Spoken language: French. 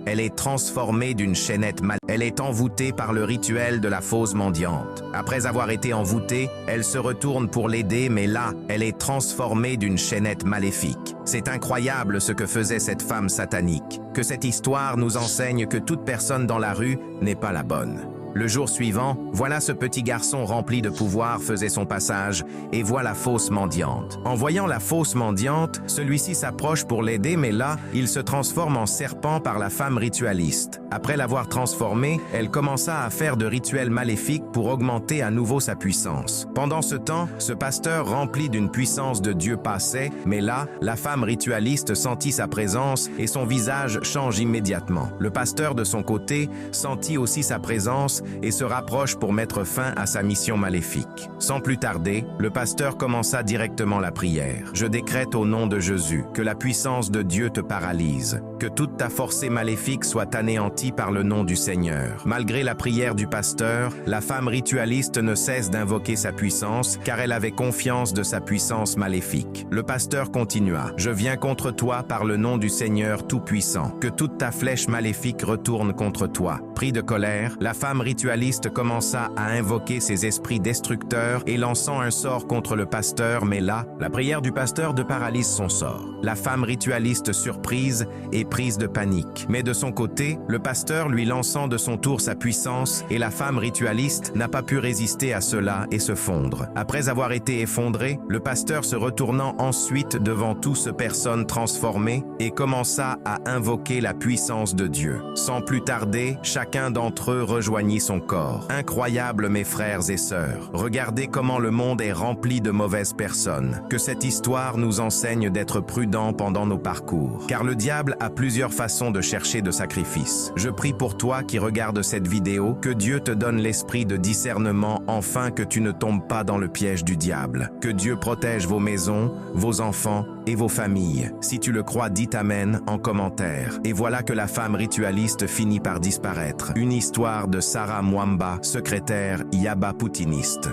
Elle est transformée d'une chaînette mal. Elle est envoûtée par le rituel de la fausse mendiante. Après avoir été envoûtée, elle se retourne pour l'aider, mais là, elle est transformée d'une chaînette maléfique. C'est incroyable ce que faisait cette femme satanique. Que cette histoire nous enseigne que toute personne dans la rue n'est pas la bonne. Le jour suivant, voilà ce petit garçon rempli de pouvoir faisait son passage et voit la fausse mendiante. En voyant la fausse mendiante, celui-ci s'approche pour l'aider, mais là, il se transforme en serpent par la femme ritualiste. Après l'avoir transformée, elle commença à faire de rituels maléfiques pour augmenter à nouveau sa puissance. Pendant ce temps, ce pasteur rempli d'une puissance de Dieu passait, mais là, la femme ritualiste sentit sa présence et son visage change immédiatement. Le pasteur de son côté sentit aussi sa présence et se rapproche pour mettre fin à sa mission maléfique. Sans plus tarder, le pasteur commença directement la prière. « Je décrète au nom de Jésus que la puissance de Dieu te paralyse, que toute ta force maléfique soit anéantie par le nom du Seigneur. » Malgré la prière du pasteur, la femme ritualiste ne cesse d'invoquer sa puissance car elle avait confiance de sa puissance maléfique. Le pasteur continua. « Je viens contre toi par le nom du Seigneur Tout-Puissant, que toute ta flèche maléfique retourne contre toi. » Pris de colère, la femme ritualiste commença à invoquer ses esprits destructeurs et lançant un sort contre le pasteur, mais là, la prière du pasteur paralyse son sort. La femme ritualiste surprise et prise de panique. Mais de son côté, le pasteur lui lançant de son tour sa puissance et la femme ritualiste n'a pas pu résister à cela et se fondre. Après avoir été effondré, le pasteur se retournant ensuite devant toute cette personne transformée et commença à invoquer la puissance de Dieu. Sans plus tarder, chacun d'entre eux rejoignit son corps. Incroyable, mes frères et sœurs. Regardez comment le monde est rempli de mauvaises personnes. Que cette histoire nous enseigne d'être prudents pendant nos parcours. Car le diable a plusieurs façons de chercher de sacrifices. Je prie pour toi qui regarde cette vidéo, que Dieu te donne l'esprit de discernement afin que tu ne tombes pas dans le piège du diable. Que Dieu protège vos maisons, vos enfants et vos familles. Si tu le crois, dites Amen en commentaire. Et voilà que la femme ritualiste finit par disparaître. Une histoire de Sarah Mwamba, secrétaire Yaba poutiniste.